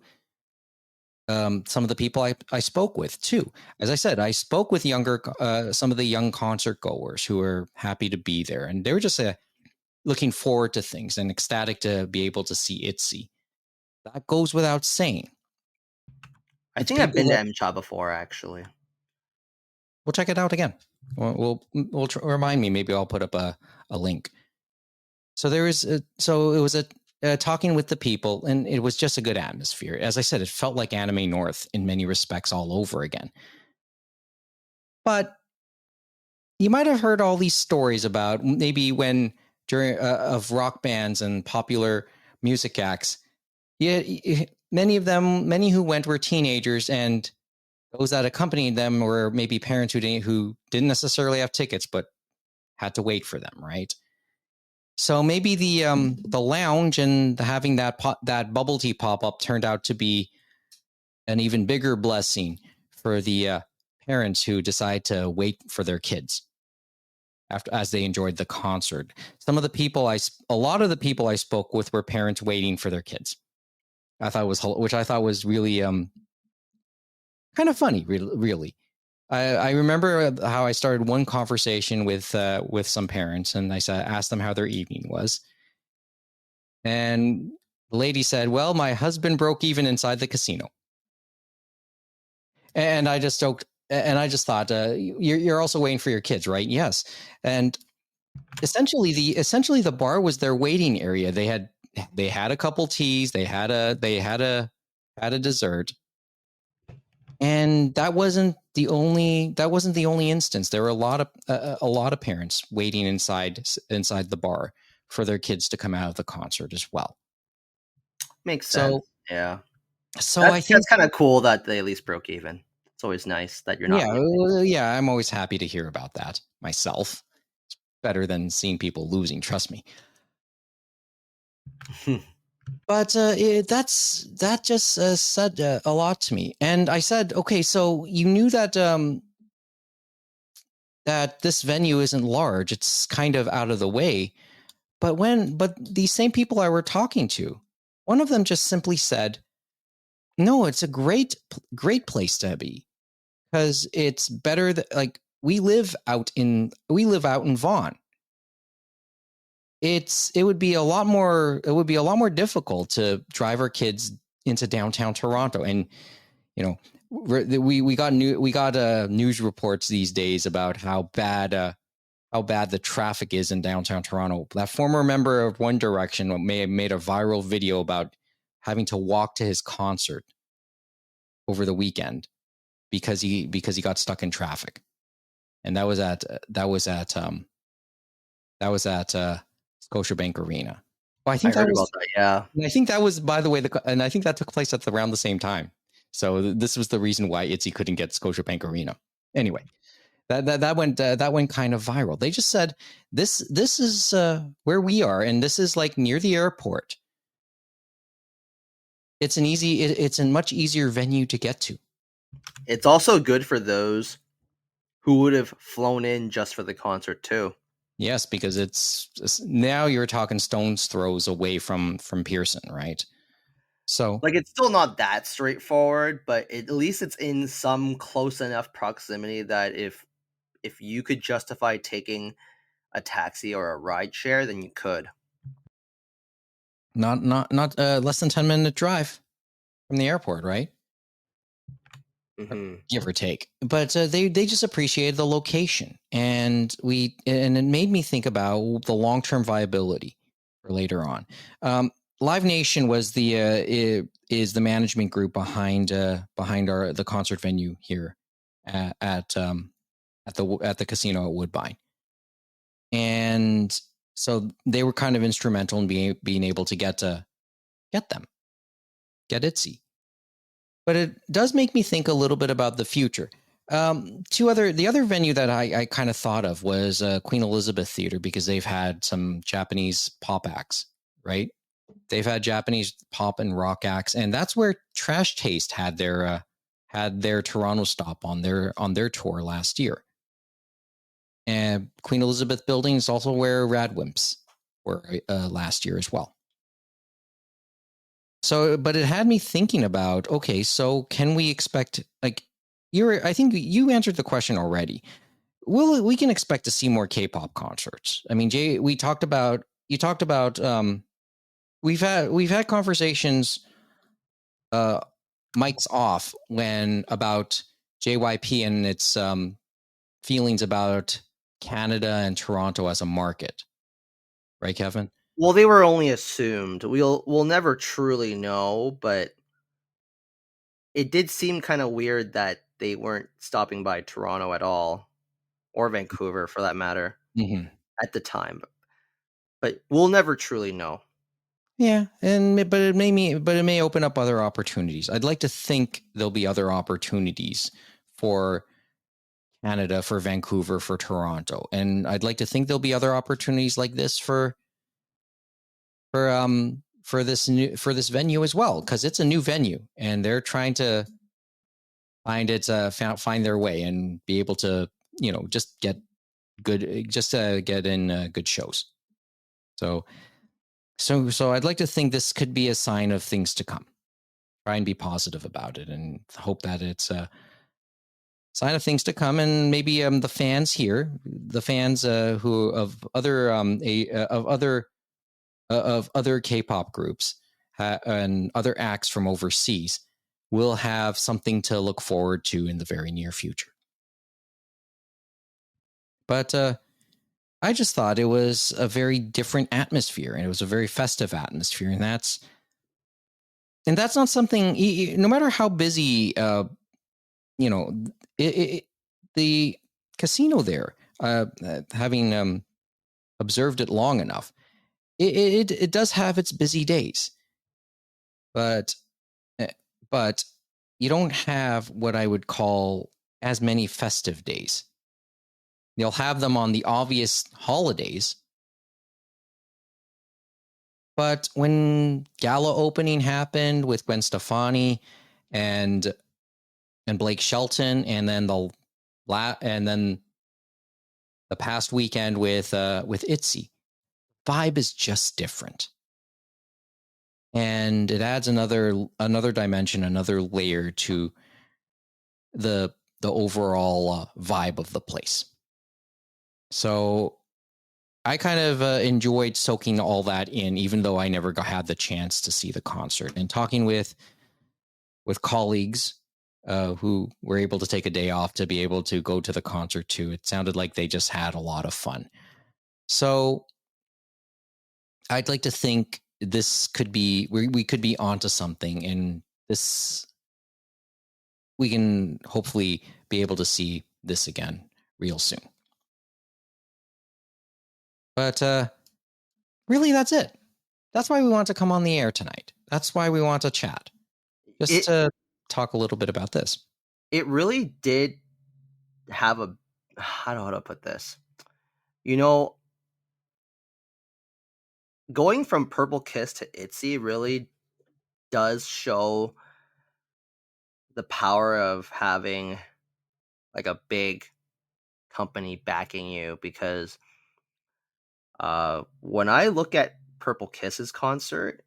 some of the people I spoke with too. As I said, I spoke with some of the young concert goers who were happy to be there, and they were just looking forward to things and ecstatic to be able to see ITZY. That goes without saying. I think I've been to M-Cha before, actually. We'll check it out again. We'll remind me. Maybe I'll put up a link. So it was talking with the people, and it was just a good atmosphere. As I said, it felt like Anime North in many respects all over again. But you might have heard all these stories about maybe when of rock bands and popular music acts. Yeah, many who went were teenagers, and those that accompanied them were maybe parents who didn't necessarily have tickets, but had to wait for them, right? So maybe the lounge and having that bubble tea pop up turned out to be an even bigger blessing for the parents who decide to wait for their kids after as they enjoyed the concert. A lot of the people I spoke with were parents waiting for their kids. Which I thought was really kind of funny, really. I remember how I started one conversation with some parents, and asked them how their evening was, and the lady said, "Well, my husband broke even inside the casino," and I just joked, and I just thought, "You're also waiting for your kids, right?" Yes, and essentially the bar was their waiting area. They had a couple teas, they had a dessert. And that wasn't the only instance. There were a lot of parents waiting inside the bar for their kids to come out of the concert as well. Makes sense. So Yeah. I think That's kind of cool that they at least broke even. It's always nice that you're not losing. yeah, I'm always happy to hear about that myself. It's better than seeing people losing, trust me. But that just said a lot to me. And I said, okay, so you knew that that this venue isn't large; it's kind of out of the way. But these same people I were talking to, one of them just simply said, "No, it's a great place to be because it's better that like we live out in Vaughan. It would be a lot more difficult to drive our kids into downtown Toronto, and you know we got news reports these days about how bad the traffic is in downtown Toronto. That former member of One Direction may have made a viral video about having to walk to his concert over the weekend because he got stuck in traffic, and that was at Scotiabank Arena. Well, I heard about that. Yeah. I think that was, by the way, and I think that took place at around the same time. So this was the reason why ITZY couldn't get Scotiabank Arena. Anyway, that went kind of viral. They just said this is where we are, and this is like near the airport. It's a much easier venue to get to. It's also good for those who would have flown in just for the concert too. Yes, because it's now you're talking stone's throws away from Pearson, right? So like it's still not that straightforward, but at least it's in some close enough proximity that if you could justify taking a taxi or a ride share, then you could. Not less than 10-minute drive from the airport, right? Mm-hmm. Give or take. But they just appreciated the location, and it made me think about the long-term viability for later on. Live Nation was is the management group behind the concert venue here at the casino at Woodbine, and so they were kind of instrumental in being able to get ITZY. But it does make me think a little bit about the future. The other venue that I kind of thought of was Queen Elizabeth Theater, because they've had some Japanese pop acts, right? They've had Japanese pop and rock acts, and that's where Trash Taste had their Toronto stop on their tour last year. And Queen Elizabeth Building is also where Radwimps were last year as well. So, but it had me thinking about, okay, so can we expect, like, I think you answered the question already. We can expect to see more K-pop concerts. I mean, Jay, you talked about, we've had conversations, mics off about JYP and its feelings about Canada and Toronto as a market. Right, Kevin? Well, they were only assumed. We'll never truly know, but it did seem kind of weird that they weren't stopping by Toronto at all, or Vancouver for that matter, at the time. But we'll never truly know. Yeah, but it may open up other opportunities. I'd like to think there'll be other opportunities for Canada, for Vancouver, for Toronto, and I'd like to think there'll be other opportunities like this for for this venue as well, because it's a new venue and they're trying to find their way and be able to just get get in good shows. So I'd like to think this could be a sign of things to come. Try and be positive about it and hope that it's a sign of things to come. And maybe the fans here, the fans who of other of other K-pop groups and other acts from overseas will have something to look forward to in the very near future. But I just thought it was a very different atmosphere, and it was a very festive atmosphere, and that's not something. No matter how busy, the casino there, having observed it long enough, it does have its busy days, but you don't have what I would call as many festive days. You'll have them on the obvious holidays. But when gala opening happened with Gwen Stefani and Blake Shelton, and then the past weekend with ITZY, vibe is just different, and it adds another dimension, another layer to the overall vibe of the place. So I kind of enjoyed soaking all that in, even though I never had the chance to see the concert. And talking with colleagues who were able to take a day off to be able to go to the concert too, it sounded like they just had a lot of fun. So I'd like to think this could be, we could be onto something, and this, we can hopefully be able to see this again real soon. But really, that's it. That's why we want to come on the air tonight. That's why we want to chat. Just to talk a little bit about this. It really did have a, I don't know how to put this. Going from Purple Kiss to ITZY really does show the power of having like a big company backing you, because when I look at Purple Kiss's concert,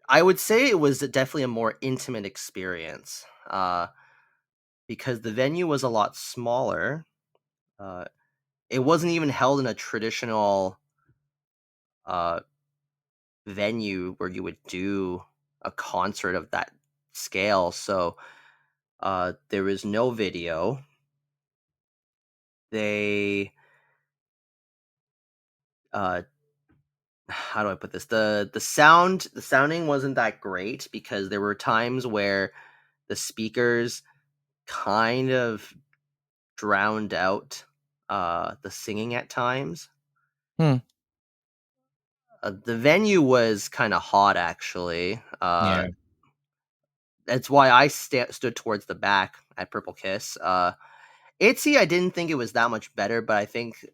I would say it was definitely a more intimate experience, because the venue was a lot smaller. It wasn't even held in a traditional venue where you would do a concert of that scale. So there was no video. They how do I put this? The sounding wasn't that great, because there were times where the speakers kind of drowned out the singing at times. The venue was kind of hot, actually. Yeah. That's why I stood towards the back at Purple Kiss. ITZY, I didn't think it was that much better, but I think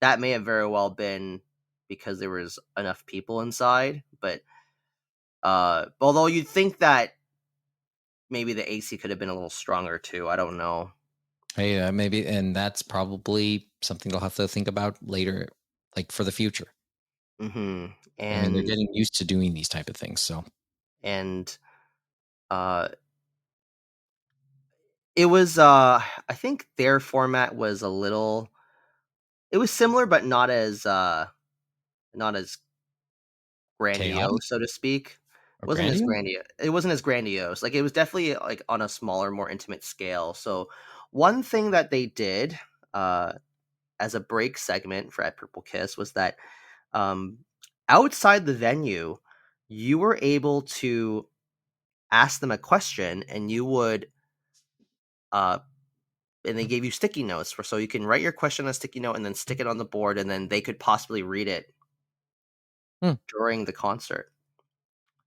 that may have very well been because there was enough people inside. But although you'd think that maybe the AC could have been a little stronger too. I don't know. Hey, maybe, and that's probably something they'll have to think about later, like for the future. Mm-hmm. I mean, they're getting used to doing these type of things, so. And it was I think their format was a little, it was similar but not as grandiose, Chaotic so to speak. or grandiose? It wasn't as grandiose. Like, it was definitely like on a smaller, more intimate scale. So one thing that they did as a break segment for At Purple Kiss was that outside the venue, you were able to ask them a question, and you would and they gave you sticky notes so you can write your question on a sticky note and then stick it on the board, and then they could possibly read it during the concert.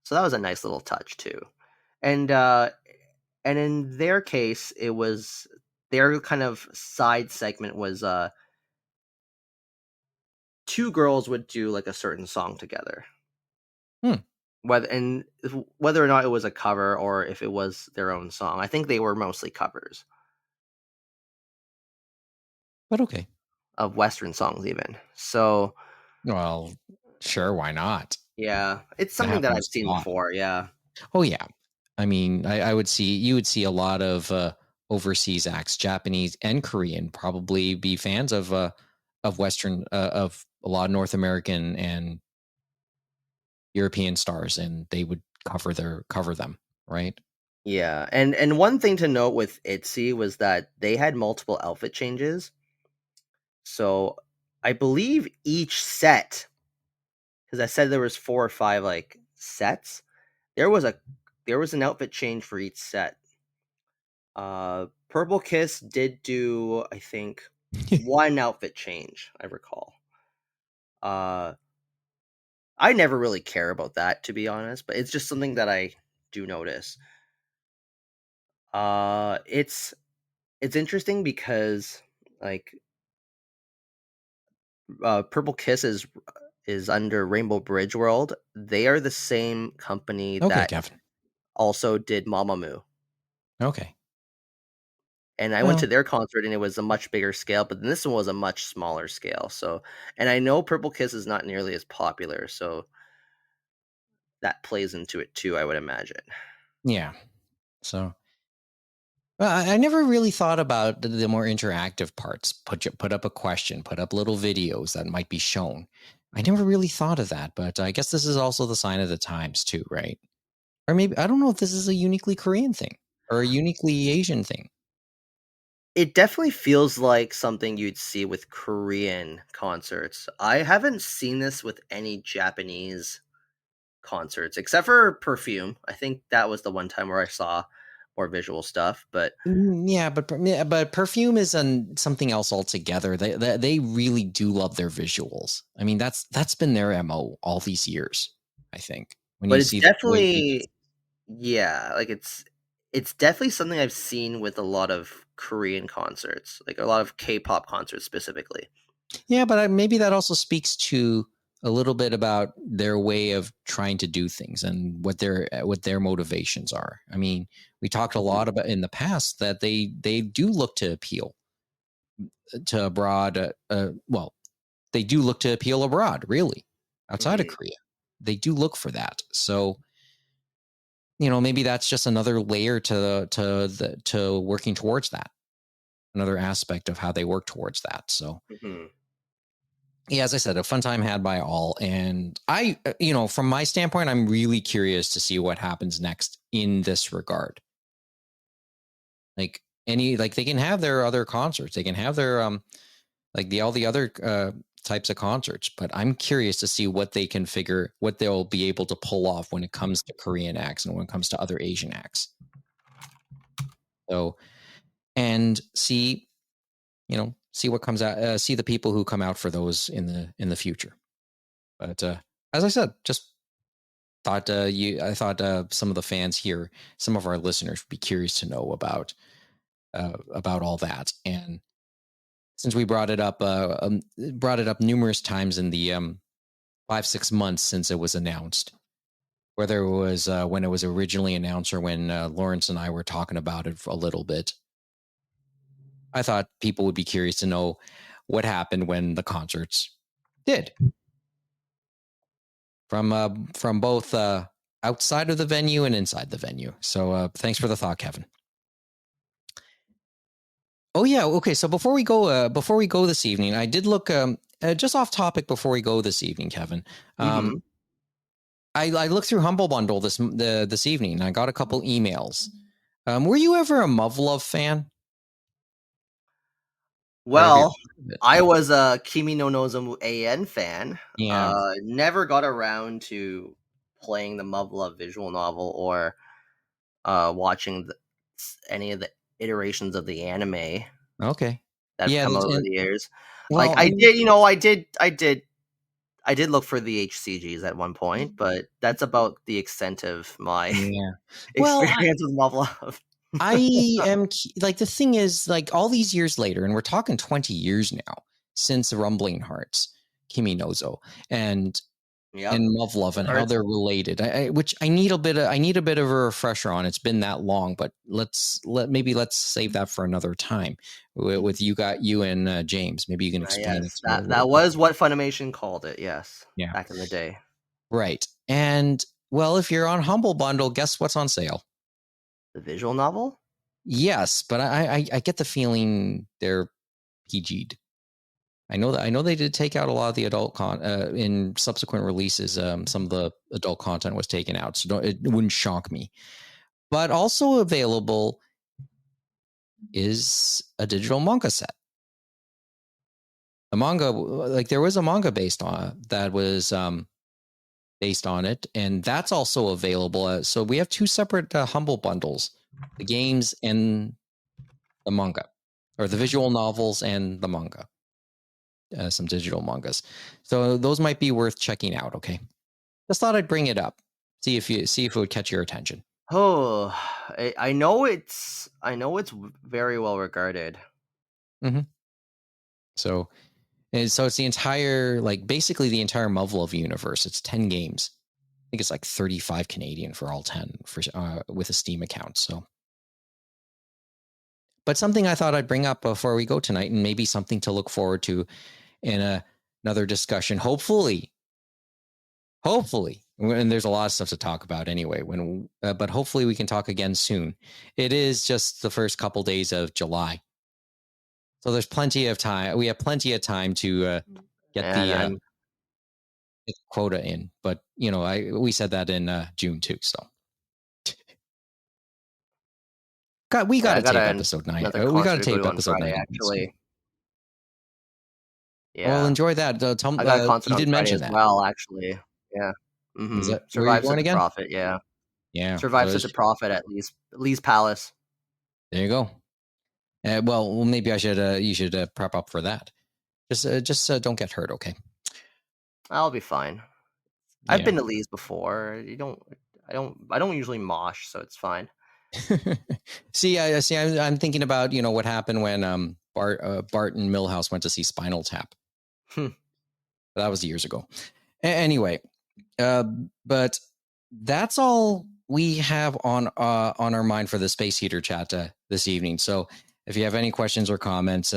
So that was a nice little touch too. And in their case, it was their kind of side segment was two girls would do like a certain song together. Hmm. Whether or not it was a cover or if it was their own song. I think they were mostly covers But okay. of Western songs even. So Well, sure, why not? yeah, it's That something that I've happens a seen lot. before. Yeah. Oh yeah. I mean, I would see you would see a lot of overseas acts, Japanese and Korean, probably be fans of Western of a lot of North American and European stars, and they would cover them, right? Yeah, and one thing to note with ITZY was that they had multiple outfit changes. So I believe each set, because I said there was 4 or 5 like sets, there was a there was an outfit change for each set. Purple Kiss did do, I think, one outfit change, I recall. Uh I never really care about that, to be honest, but it's just something that I do notice. It's interesting because like Purple Kiss is under Rainbow Bridge World. They are the same company Okay, that Kevin. also did Mamamoo. Okay. And I went to Well, their concert and it was a much bigger scale, but then this one was a much smaller scale. So, and I know Purple Kiss is not nearly as popular, so that plays into it too, I would imagine. yeah. So well, I never really thought about the more interactive parts. Put up a question, put up little videos that might be shown. I never really thought of that, but I guess this is also the sign of the times too, right? Or maybe I don't know if this is a uniquely Korean thing or a uniquely Asian thing. It definitely feels like something you'd see with Korean concerts. I haven't seen this with any Japanese concerts except for Perfume. I think that was the one time where I saw more visual stuff, but Yeah, but Perfume is something else altogether. They really do love their visuals. I mean, that's been their MO all these years. I think when you it's see the way they definitely, yeah, like it's definitely something I've seen with a lot of Korean concerts, like a lot of K-pop concerts specifically. yeah, but maybe that also speaks to a little bit about their way of trying to do things and what their motivations are. I mean, we talked a Mhm, lot about in the past that they do look to appeal to abroad. Well, they do look to appeal abroad, really, outside of mhm. Korea. They do look for that. So maybe that's just another layer to working towards that. Another aspect of how they work towards that. So Mhm. yeah, as I said, a fun time had by all. And from my standpoint, I'm really curious to see what happens next in this regard. Like they can have their other concerts, they can have their like all the other types of concerts, but I'm curious to see what they'll be able to pull off when it comes to Korean acts and when it comes to other Asian acts. So and see what comes out, see the people who come out for those in the future. But as I said, just I thought some of the fans here, some of our listeners would be curious to know about all that. And since we brought it up numerous times in the 5-6 months since it was announced, whether it was when it was originally announced or when Lawrence and I were talking about it a little bit, I thought people would be curious to know what happened when the concerts did from both outside of the venue and inside the venue. So thanks for the thought, Kevin. Oh yeah, okay. So before we go this evening, I did look just off topic before we go this evening, Kevin. Um, Mhm. I looked through Humble Bundle this evening. And I got a couple emails. Were you ever a Muv-Love fan, or have you Well, ever heard of it? I was a Kimi no Nozomu AN fan. Yeah. Never got around to playing the Love visual novel or watching any of the iterations of the anime Okay. that have Yeah. come over And the years. Like well, I and did, I did look for the HCGs at one point, but that's about the extent of my yeah. Well, experience with Love. like the thing is like all these years later, and we're talking 20 years now since Rumbling Hearts Kimi no Zo and Yep. Muv-Luv and how they're related. Which I need a bit of a refresher on. It's been that long, but let's save that for another time. With you and James, maybe you can explain Yes, it to me a that little bit. was what Funimation called it. Yes, Yeah, back in the day. right. And well, if you're on Humble Bundle, guess what's on sale? The visual novel. Yes, but I get the feeling they're PG'd. I know they did take out a lot of the adult in subsequent releases. Some of the adult content was taken out, so it wouldn't shock me. But also available is a digital manga set. A manga, like there was a manga based on that was based on it, and that's also available. So we have two separate Humble bundles: the games and the manga, or the visual novels and the manga. Some digital mangas, so those might be worth checking out. Okay, just thought I'd bring it up, see if it would catch your attention. Oh, I know it's very well regarded. Mm-hmm. So it's the entire, like basically the entire Muv-Luv universe. It's 10 games. I think it's like 35 Canadian for all 10 for with a Steam account. So, but something I thought I'd bring up before we go tonight, and maybe something to look forward to in another discussion. Hopefully, and there's a lot of stuff to talk about anyway. But hopefully we can talk again soon. It is just the first couple days of July, so there's plenty of time. We have plenty of time to get the quota in. But we said that in June too. So we got to tape episode 9. We got to tape episode 9 actually. Yeah. Well, enjoy that. I got a concert you on did Friday mention as that. well, actually. Yeah. Is that Survive where you going again? Profit. Yeah. Yeah. Survive Such a Profit at Lee's Palace. There you go. Well, maybe I should. You should prep up for that. Just don't get hurt, okay? I'll be fine. Yeah. I've been to Lee's before. I don't usually mosh, so it's fine. see, I'm thinking about what happened when Bart and Milhouse went to see Spinal Tap. That was years ago. Anyway, but that's all we have on our mind for the Space Heater chat this evening. So if you have any questions or comments,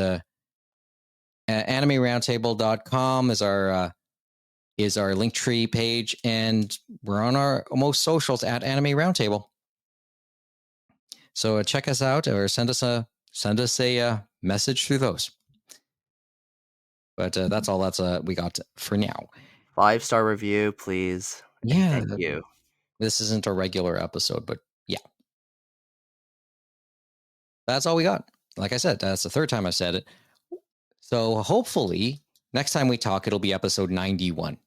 animeroundtable.com is our linktree page, and we're on our most socials at Anime Roundtable. So check us out or send us a message through those. But that's all we got for now. 5-star review, please. Yeah, thank you. This isn't a regular episode, but yeah, that's all we got. Like I said, that's the third time I've said it. So hopefully next time we talk, it'll be episode 91.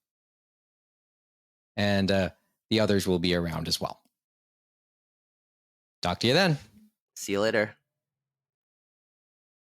And the others will be around as well. Talk to you then. See you later.